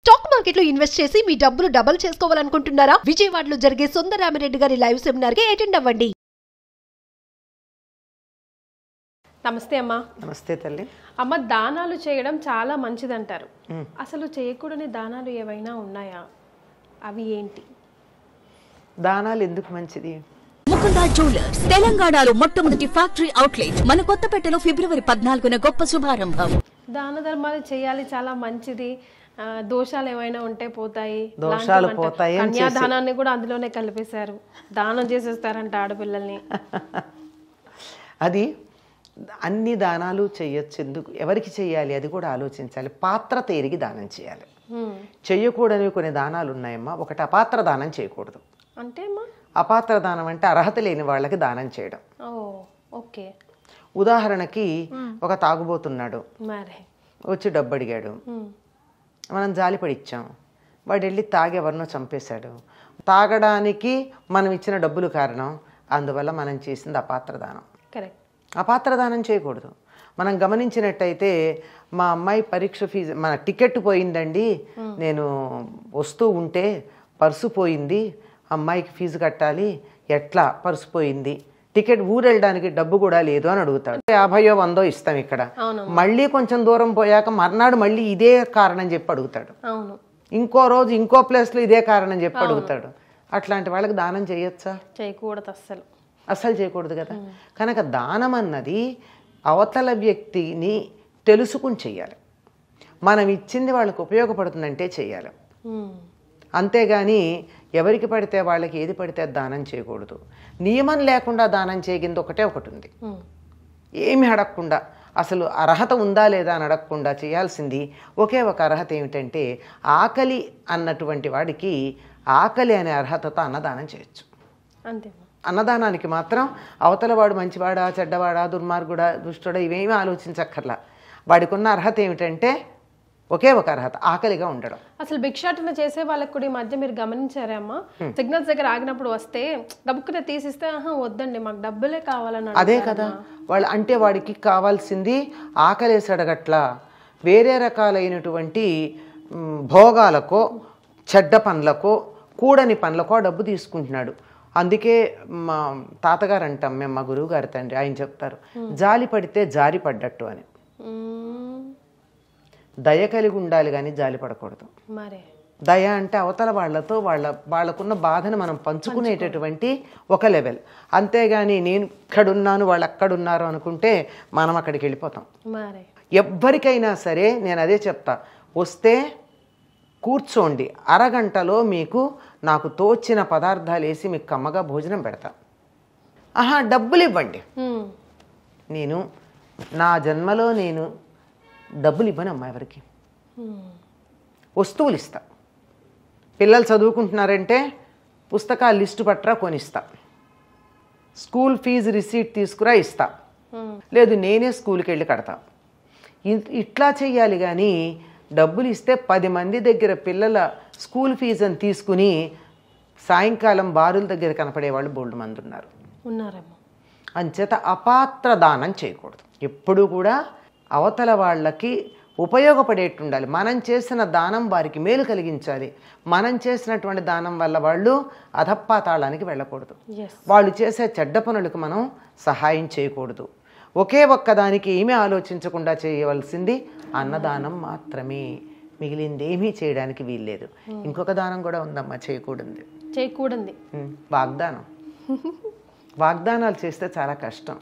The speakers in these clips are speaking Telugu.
స్టాక్ మార్కెట్ లో ఇన్వెస్ట్ చేసి మీ డబ్బులు డబుల్ చేసుకోవాలనుకుంటున్నారా? విజయవాడలో జరిగే సుందరరామిరెడ్డి గారి లైవ్ సెమినార్ కి అటెండ్ అవ్వండి. నమస్తే అమ్మా. నమస్తే తల్లి. అమ్మ, దానాలు చేయడం చాలా మంచిదంటారు. అసలు చేయకూడని దానాలు ఏవైనా ఉన్నాయా? అవి ఏంటి? దానాలు ఎందుకు మంచిది? ముకుందా జ్యువెలర్స్ తెలంగాణలో మొట్టమొదటి ఫ్యాక్టరీ అవుట్లెట్ మన కొత్తపేటలో ఫిబ్రవరి 14న గొప్ప శుభారంభం. దాన ధర్మాలు చేయాలి, చాలా మంచిది. దోషాలు ఏమైనా ఉంటే పోతాయి. దోషాలు పోతాయి. కన్యాదానాన్ని కూడా అందులోనే కలిపేశారు. దానం చేసేస్తారంట ఆడపిల్లల్ని. అది అన్ని దానాలు చేయొచ్చు. ఎందుకు, ఎవరికి చేయాలి అది కూడా ఆలోచించాలి. పాత్ర తేరిగి దానం చేయాలి. చెయ్యకూడని కొన్ని దానాలు ఉన్నాయమ్మా. ఒకటి అపాత్ర దానం చేయకూడదు. అంటే అమ్మా, అపాత్ర దానం అంటే అర్హత లేని వాళ్ళకి దానం చేయడం. ఓకే. ఉదాహరణకి ఒక తాగుబోతున్నాడు, మరి వచ్చి డబ్బు అడిగాడు. మనం జాలిపడి ఇచ్చాం. వాడు వెళ్ళి తాగి ఎవరినో చంపేశాడు. తాగడానికి మనం ఇచ్చిన డబ్బులు కారణం. అందువల్ల మనం చేసింది అపాత్ర దానం. కరెక్ట్. అపాత్ర దానం చేయకూడదు. మనం గమనించినట్టయితే, మా అమ్మాయి పరీక్ష ఫీజు, మన టికెట్ పోయిందండి, నేను వస్తూ ఉంటే పర్సు పోయింది, అమ్మాయికి ఫీజు కట్టాలి, ఎట్లా పర్సు పోయింది, టికెట్ ఊరు వెళ్ళడానికి డబ్బు కూడా లేదు అని అడుగుతాడు. 50 100 ఇస్తాం ఇక్కడ. మళ్ళీ కొంచెం దూరం పోయాక మర్నాడు మళ్ళీ ఇదే కారణం చెప్పి అడుగుతాడు. ఇంకో రోజు ఇంకో ప్లేస్లో ఇదే కారణం చెప్పి అడుగుతాడు. అట్లాంటి వాళ్ళకి దానం చేయొచ్చా? చేయకూడదు. అస్సలు చేయకూడదు కదా. కనుక దానం అన్నది అవతల వ్యక్తిని తెలుసుకుని చెయ్యాలి. మనం ఇచ్చింది వాళ్ళకి ఉపయోగపడుతుందంటే చెయ్యాలి. అంతేగాని ఎవరికి పడితే వాళ్ళకి ఏది పడితే దానం చేయకూడదు. నియమం లేకుండా దానం చేయగింది ఒకటే ఒకటి ఉంది. ఏమి అడగకుండా, అసలు అర్హత ఉందా లేదా అని అడగకుండా చేయాల్సింది ఒకే ఒక అర్హత ఏమిటంటే, ఆకలి అన్నటువంటి వాడికి ఆకలి అనే అర్హతతో అన్నదానం చేయొచ్చు. అంతే. అన్నదానానికి మాత్రం అవతల వాడు మంచివాడా, చెడ్డవాడా, దుర్మార్గుడా, దుష్టుడా ఇవేమీ ఆలోచించక్కర్లా. వాడికి ఉన్న అర్హత ఏమిటంటే ఒకే ఒక అర్హత, ఆకలిగా ఉండడం. అసలు భిక్షాటన చేసే వాళ్ళకి కూడా ఈ మధ్య మీరు గమనించారే అమ్మా, సిగ్నల్స్ దగ్గర ఆగినప్పుడు వస్తే డబ్బుకునే తీసిస్తే వద్దండి మాకు డబ్బులే కావాలని. అదే కదా వాళ్ళు అంటే, వాడికి కావాల్సింది ఆకలేసి అడగట్లా, వేరే రకాలైనటువంటి భోగాలకో, చెడ్డ పనులకో, కూడని పనులకో డబ్బు తీసుకుంటున్నాడు. అందుకే మా తాతగారు అంటాం మేము, మా గురువు గారి తండ్రి, ఆయన చెప్తారు, జాలి పడితే జారి పడ్డట్టు అని. దయ కలిగి ఉండాలి కానీ జాలి పడకూడదు. దయ అంటే అవతల వాళ్ళతో వాళ్ళకున్న బాధను మనం పంచుకునేటటువంటి ఒక లెవెల్. అంతేగాని నేను ఇక్కడున్నాను వాళ్ళు అక్కడున్నారు అనుకుంటే మనం అక్కడికి వెళ్ళిపోతాం. ఎవ్వరికైనా సరే నేను అదే చెప్తా, వస్తే కూర్చోండి, అరగంటలో మీకు నాకు తోచిన పదార్థాలు వేసి మీకు కమ్మగా భోజనం పెడతా. డబ్బులు ఇవ్వండి. నేను నా జన్మలో నేను డబ్బులు ఇవ్వనమ్మా ఎవరికి. వస్తువులు ఇస్తా. పిల్లలు చదువుకుంటున్నారంటే పుస్తకాల లిస్టు పట్టరా కొనిస్తా. స్కూల్ ఫీజు రిసీట్ తీసుకురా ఇస్తా. లేదు నేనే స్కూల్కి వెళ్ళి కడతా. ఇట్లా చెయ్యాలి కానీ డబ్బులు ఇస్తే 10 మంది దగ్గర పిల్లల స్కూల్ ఫీజు అని తీసుకుని సాయంకాలం బారుల దగ్గర కనపడేవాళ్ళు బోల్డ్ మంది ఉన్నారు. అంచేత అపాత్ర దానం చేయకూడదు. ఎప్పుడూ కూడా అవతల వాళ్ళకి ఉపయోగపడేట్టు ఉండాలి. మనం చేసిన దానం వారికి మేలు కలిగించాలి. మనం చేసినటువంటి దానం వల్ల వాళ్ళు అధపాతాళానికి వెళ్ళకూడదు. వాళ్ళు చేసే చెడ్డ పనులకు మనం సహాయం చేయకూడదు. ఒకే ఒక్కదానికి ఏమీ ఆలోచించకుండా చేయవలసింది అన్నదానం మాత్రమే. మిగిలింది ఏమీ చేయడానికి వీల్లేదు. ఇంకొక దానం కూడా ఉందమ్మా చేయకూడదు. వాగ్దానం. వాగ్దానాలు చేస్తే చాలా కష్టం.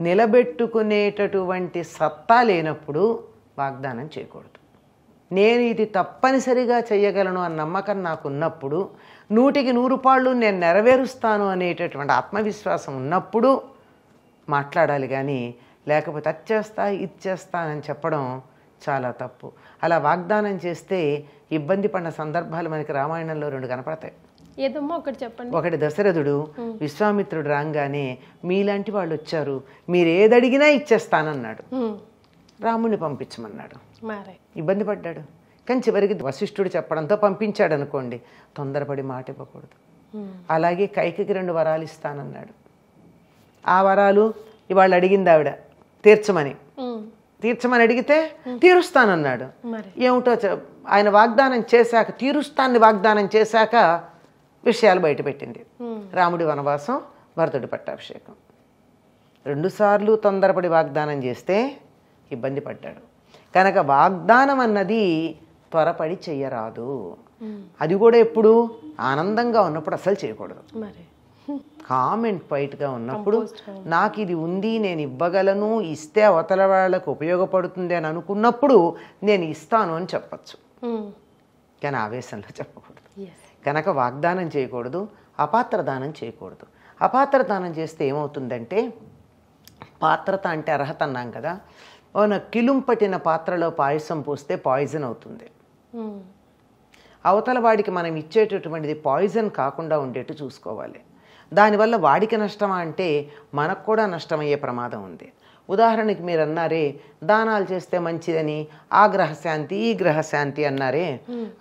నిలబెట్టుకునేటటువంటి సత్తా లేనప్పుడు వాగ్దానం చేయకూడదు. నేను ఇది తప్పనిసరిగా చేయగలను అన్న నమ్మకం నాకు ఉన్నప్పుడు, 100కి 100 పాళ్ళు నేను నెరవేరుస్తాను అనేటటువంటి ఆత్మవిశ్వాసం ఉన్నప్పుడు మాట్లాడాలి కానీ, లేకపోతే అది చేస్తా ఇది చేస్తానని చెప్పడం చాలా తప్పు. అలా వాగ్దానం చేస్తే ఇబ్బంది పడిన సందర్భాలు మనకి రామాయణంలో 2 కనపడతాయి. ఏదమ్మా ఒకటి చెప్పండి. ఒకటి దశరథుడు విశ్వామిత్రుడు రాగానే మీలాంటి వాళ్ళు వచ్చారు, మీరు ఏదడిగినా ఇచ్చేస్తానన్నాడు. రాముడిని పంపించమన్నాడు. ఇబ్బంది పడ్డాడు. కానీ చివరికి వశిష్ఠుడు చెప్పడంతో పంపించాడు అనుకోండి. తొందరపడి మాట ఇవ్వకూడదు. అలాగే కైకకి 2 వరాలు ఇస్తానన్నాడు. ఆ వరాలు ఇవాళ అడిగింది ఆవిడ తీర్చమని అడిగితే తీరుస్తానన్నాడు. ఏమిటో ఆయన వాగ్దానం చేశాక, తీరుస్తాన్ని వాగ్దానం చేశాక విషయాలు బయటపెట్టింది. రాముడి వనవాసం, భరతుడి పట్టాభిషేకం. 2 సార్లు తొందరపడి వాగ్దానం చేస్తే ఇబ్బంది పడ్డాడు. కనుక వాగ్దానం అన్నది త్వరపడి చెయ్యరాదు. అది కూడా ఎప్పుడు ఆనందంగా ఉన్నప్పుడు అసలు చేయకూడదు. మరి కామ్ అండ్ క్వైట్గా ఉన్నప్పుడు నాకు ఇది ఉంది, నేను ఇవ్వగలను, ఇస్తే అవతల వాళ్ళకు ఉపయోగపడుతుంది అని అనుకున్నప్పుడు నేను ఇస్తాను అని చెప్పచ్చు. కానీ ఆవేశంలో చెప్పకూడదు. కనుక వాగ్దానం చేయకూడదు, అపాత్ర దానం చేయకూడదు. అపాత్ర దానం చేస్తే ఏమవుతుందంటే, పాత్రత అంటే అర్హత అన్నాం కదా, కిలుం పట్టిన పాత్రలో పాయసం పోస్తే పాయిజన్ అవుతుంది. అవతల వాడికి మనం ఇచ్చేటటువంటిది పాయిజన్ కాకుండా ఉండేట్టు చూసుకోవాలి. దానివల్ల వాడికి నష్టమా అంటే మనకు కూడా నష్టమయ్యే ప్రమాదం ఉంది. ఉదాహరణకి మీరు అన్నారే దానాలు చేస్తే మంచిదని, ఆ గ్రహశాంతి ఈ గ్రహశాంతి అన్నారే,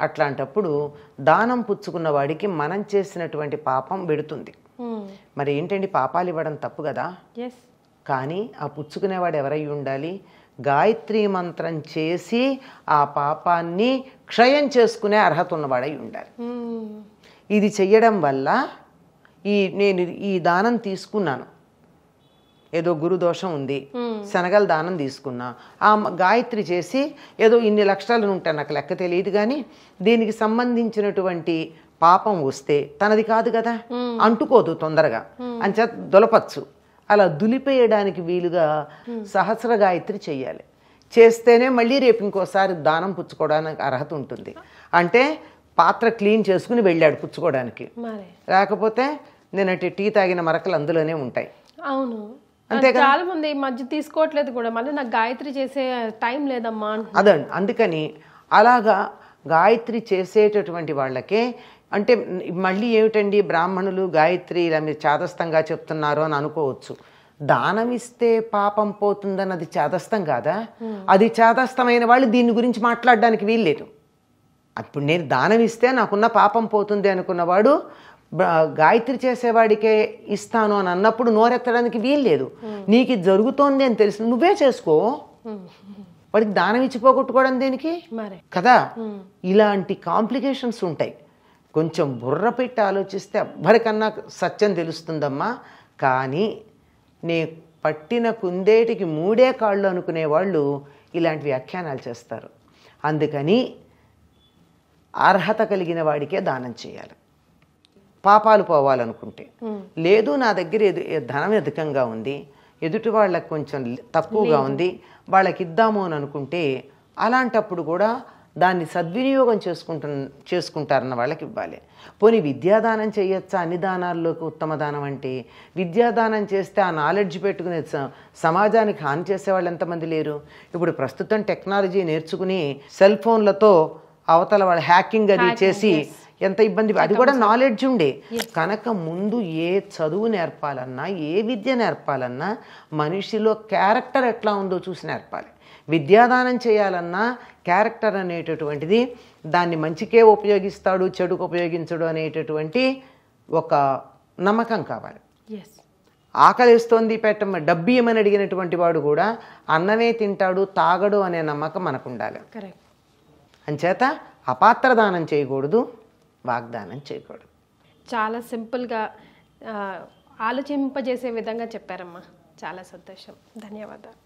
అట్లాంటప్పుడు దానం పుచ్చుకున్న వాడికి మనం చేసినటువంటి పాపం వెడుతుంది. మరి ఏంటండి, పాపాలు ఇవ్వడం తప్పు కదా. కానీ ఆ పుచ్చుకునేవాడు ఎవరై ఉండాలి? గాయత్రీ మంత్రం చేసి ఆ పాపాన్ని క్షయం చేసుకునే అర్హత ఉన్నవాడై ఉండాలి. ఇది చెయ్యడం వల్ల నేను ఈ దానం తీసుకున్నాను, ఏదో గురుదోషం ఉంది, శనగల దానం తీసుకున్నా, ఆ గాయత్రి చేసి ఏదో ఇన్ని లక్షలు ఉంటాయి, నాకు లెక్క తెలియదు, కానీ దీనికి సంబంధించినటువంటి పాపం వస్తే తనది కాదు కదా, అంటుకోదు తొందరగా, అంచేత దులపచ్చు. అలా దులిపేయడానికి వీలుగా సహస్ర గాయత్రి చెయ్యాలి. చేస్తేనే మళ్ళీ రేపు ఇంకోసారి దానం పుచ్చుకోవడానికి అర్హత ఉంటుంది. అంటే పాత్ర క్లీన్ చేసుకుని వెళ్ళాడు పుచ్చుకోవడానికి, లేకపోతే నేనంటే టీ తాగిన మరకలు అందులోనే ఉంటాయి. అవును, చాలా మంది మధ్య తీసుకోవట్లేదు కూడా, మళ్ళీ నాకు గాయత్రి చేసే టైం లేదమ్మా. అదండి, అందుకని అలాగా గాయత్రి చేసేటటువంటి వాళ్ళకే, అంటే మళ్ళీ ఏమిటండి బ్రాహ్మణులు గాయత్రి ఇలా మీరు చాదస్తంగా చెప్తున్నారు అని అనుకోవచ్చు. దానం ఇస్తే పాపం పోతుందని అది చాదస్తం కాదా? అది చాదస్తమైన వాళ్ళు దీని గురించి మాట్లాడడానికి వీల్లేదు. అప్పుడు నేను దానం ఇస్తే నాకున్న పాపం పోతుంది అనుకున్నవాడు గాయత్రి చేసేవాడికే ఇస్తాను అని అన్నప్పుడు నోరెత్తడానికి వీల్లేదు. నీకు ఇది జరుగుతోంది అని తెలిసి నువ్వే చేసుకో, వాడికి దానం ఇచ్చి పోగొట్టుకోవడం దేనికి కదా. ఇలాంటి కాంప్లికేషన్స్ ఉంటాయి. కొంచెం బుర్ర పెట్టి ఆలోచిస్తే ఎవ్వరికన్నా సత్యం తెలుస్తుందమ్మా. కానీ నే పట్టిన కుందేటికి 3 కాళ్ళు అనుకునే వాళ్ళు ఇలాంటి వ్యాఖ్యానాలు చేస్తారు. అందుకని అర్హత కలిగిన వాడికే దానం చేయాలి. పాపాలు పోవాలనుకుంటే లేదు, నా దగ్గర ధనం అధికంగా ఉంది, ఎదుటి వాళ్ళకి కొంచెం తక్కువగా ఉంది, వాళ్ళకి ఇద్దాము అని అనుకుంటే అలాంటప్పుడు కూడా దాన్ని సద్వినియోగం చేసుకుంటారన్న వాళ్ళకి ఇవ్వాలి. పోనీ విద్యాదానం చేయొచ్చా? అన్ని దానాల్లోకి ఉత్తమ దానం అంటే విద్యాదానం చేస్తే ఆ నాలెడ్జ్ పెట్టుకునే సమాజానికి హాని చేసేవాళ్ళు ఎంతమంది లేరు? ఇప్పుడు ప్రస్తుతం టెక్నాలజీ నేర్చుకుని సెల్ ఫోన్లతో అవతల వాళ్ళు హ్యాకింగ్ అది చేసి ఎంత ఇబ్బంది, అది కూడా నాలెడ్జ్ ఉండే. కనుక ముందు ఏ చదువు నేర్పాలన్నా, ఏ విద్య నేర్పాలన్నా మనిషిలో క్యారెక్టర్ ఎట్లా ఉందో చూసి నేర్పాలి. విద్యాదానం చేయాలన్నా క్యారెక్టర్ అనేటటువంటిది, దాన్ని మంచికే ఉపయోగిస్తాడు చెడుకు ఉపయోగించడు అనేటటువంటి ఒక నమ్మకం కావాలి. ఆకలిస్తోంది పెట్టమ డబ్బు ఇమ్మని అడిగినటువంటి వాడు కూడా అన్నమే తింటాడు తాగడు అనే నమ్మకం మనకు ఉండాలి. అంచేత అపాత్ర దానం చేయకూడదు, వాగ్దానం చేయకూడదు. చాలా సింపుల్గా ఆలోచింపజేసే విధంగా చెప్పారమ్మా. చాలా సంతోషం, ధన్యవాదాలు.